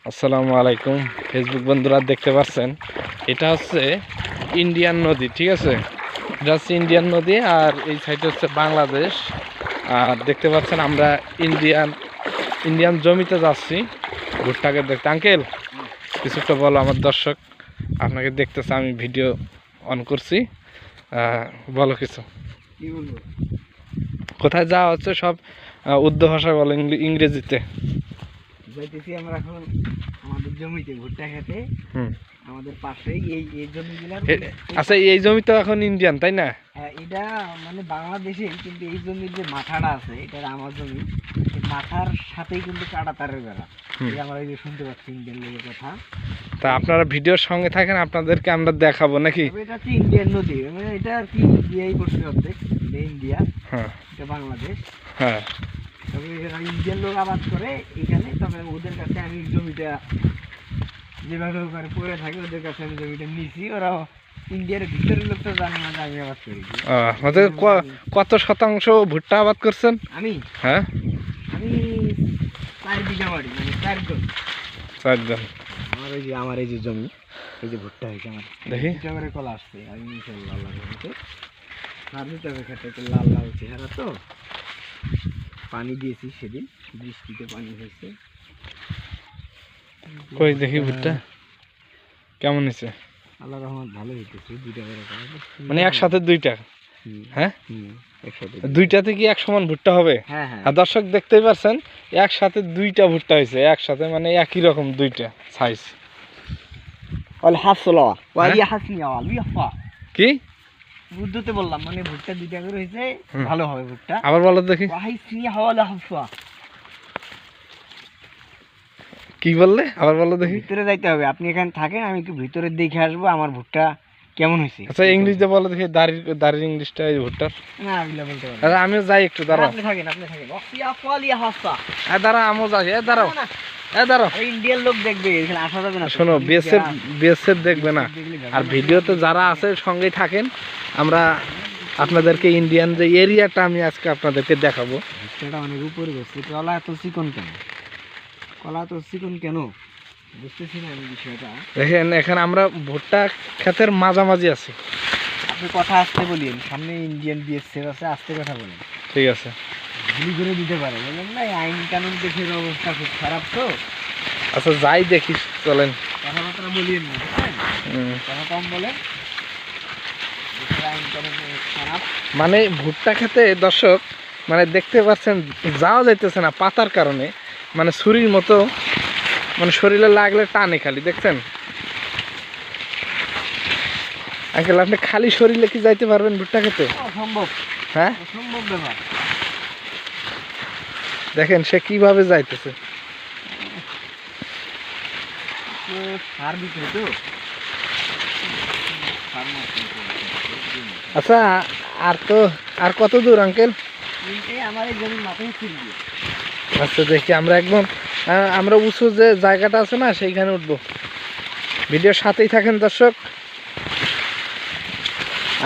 আসসালামু আলাইকুম ফেসবুক বন্ধুরা, দেখতে পাচ্ছেন এটা হচ্ছে ইন্ডিয়ান নদী। ঠিক আছে, এটা হচ্ছে ইন্ডিয়ান নদী আর এই সাইডে হচ্ছে বাংলাদেশ। আর দেখতে পাচ্ছেন আমরা ইন্ডিয়ান জমিতে যাচ্ছি ভুট্টাকে দেখতে। আঙ্কেল কিছু একটা বলো, আমার দর্শক আপনাকে দেখতেছে, আমি ভিডিও অন করছি, বলো কিছু। কি বলবো? কোথায় যাওয়া হচ্ছে সব উর্দু ভাষায় বলো, ইংরেজিতে। যাইতেছি আমরা এখন আমাদের জমিতে ভুট্টা খেতে। আমাদের পাশেই এই জমিগুলার আচ্ছা, এই জমি তো এখন ইন্ডিয়ান, তাই না? হ্যাঁ, এটা মানে বাংলাদেশে, কিন্তু এই জমির যে মাথাটা আছে এটা আমার জমি। এই মাথার সাথেই কিন্তু কাটা তারের বেড়া। এই আমরা এই যে শুনতে পাচ্ছি ইন্ডিয়ান লোকের কথা। তা আপনারা ভিডিওর সঙ্গে থাকেন, আপনাদেরকে আমরা দেখাবো নাকি। এটা হচ্ছে ইন্ডিয়ান নদী, মানে এটা আর কি ইন্ডিয়াই করছে অর্ধেক। এটা ইন্ডিয়া, হ্যাঁ এটা বাংলাদেশ। হ্যাঁ, তবে এখানে ইন্ডিয়ান লোক আবাদ করে এখানে। তবে ওদের কাছে আমি জমিটা যেভাবে ওখানে পড়ে থাকে, ওদের কাছে আমি জমিটা নিছি। ওরা ইন্ডিয়ার ভিতরের লোক তো জানে না যে আমি আবাদ করি। কত শতাংশ ভুট্টা আবাদ করছেন? আমি হ্যাঁ, আমি 4 বিঘা বাড়ি, মানে 4 জন। 4 জন। আমার এই যে জমি, এই যে ভুট্টা হয়েছে আমার। দেখি করে কলা আসছে, আমি ইনশাল্লাহ আল্লাহ রহমতে সার দিতে হবে। খেতে একটু লাল লাল চেহারা তো, পানি দিয়েছি সেদিন, বৃষ্টিতে পানি হয়েছে। কই দেখি ভুট্টা কেমন হয়েছে। আল্লাহ রহমত ভালো হইতেছে। 2টা করে মানে একসাথে 2টা? হ্যাঁ, একসাথে 2টাতে কি এক সমান ভুট্টা হবে? হ্যাঁ হ্যাঁ। আর দর্শক দেখতেই পাচ্ছেন একসাথে 2টা ভুট্টা হয়েছে, একসাথে মানে একই রকম 2টা সাইজ। কি উর্দুতে বললাম, মানে ভুট্টা 2টা করে হয়েছে, ভালো হবে ভুট্টা। আবার বলো দেখি। কি বললে? আবার বলো দেখি। ভিতরে যাইতে হবে, আপনি এখানে থাকেন, আমি একটু ভিতরে দেখে আসবো আমার ভুট্টা কেমন হয়েছে। আচ্ছা, ইংলিশে বলো দেখি, দাড়ির ইংলিশটা এই ভুট্টার। না, এগুলো বলতে পারবো। আচ্ছা, আমিও যাই একটু, দাঁড়াও। আপনি থাকেন। দাঁড়া, আমিও যাই। দাঁড়াও, দাঁড়াও। ইন্ডিয়ান লোক দেখবে, এখানে আসা যাবে না। শোনো, বিএসএফ দেখবে না। আর ভিডিওতে যারা আছে সঙ্গেই থাকেন। আমরা আপনাদেরকে ইন্ডিয়ান যে এরিয়াটা আমি আজকে আপনাদেরকে দেখাবো। ভুট্টাটা অনেক উপরে গেছে। কলা এত চিকন কেন? কলা এত চিকন কেন বুঝতেছি না আমি বিষয়টা। দেখেন, এখানে আমরা ভুট্টা ক্ষেতের মাঝামাঝি আছি। আপনি কথা আসতে বলিন, সামনে ইন্ডিয়ান বিএসএফ আছে, আসতে কথা বলেন। ঠিক আছে, গুলি করে দিতে পারে, বলেন না? আইন কানুন দেশের অবস্থা খুব খারাপ তো। আচ্ছা যাই দেখি, চলেন। কথাবার্তা বলিয়েন না, কথা কম বলেন। আইন কানুন খারাপ। মানে ভুট্টা খেতে দর্শক, মানে দেখতে পাচ্ছেন যাওয়া যাইতেছে না পাতার কারণে। মানে ছুরির মতো, মানে শরীরে লাগলে টানে খালি, দেখছেন? আঙ্কেল, আপনি খালি শরীরে কি যাইতে পারবেন ভুট্টা খেতে? অসম্ভব। হ্যাঁ, অসম্ভব ব্যাপার। দেখেন সে কিভাবে যাইতেছে। সার দিতে তো। আচ্ছা, আর কত দূর আঙ্কেল? আমার এই জমির মাথায় ছিড়বে। আচ্ছা দেখি, আমরা উঁচু যে জায়গাটা আছে না, সেইখানে উঠবো। ভিডিওর সাথেই থাকেন দর্শক।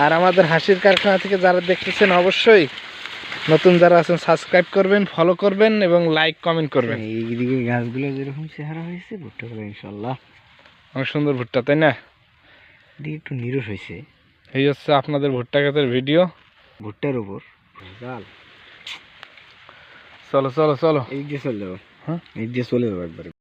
আর আমাদের হাসির কারখানা থেকে যারা দেখতেছেন, অবশ্যই নতুন যারা আছেন সাবস্ক্রাইব করবেন, ফলো করবেন এবং লাইক কমেন্ট করবেন। এইদিকে গাছগুলো যেরকম চেহারা হয়েছে, ভুট্টাগুলো ইনশাল্লাহ অনেক সুন্দর ভুট্টা, তাই না? এদিকে একটু নিরস হয়েছে। এই হচ্ছে আপনাদের ভুট্টা ক্ষেতের ভিডিও। ভুট্টার উপর চলো চলো চলো, এই দিয়ে চলে যাবো। হ্যাঁ, এই দিয়ে চলে যাবো একবারে।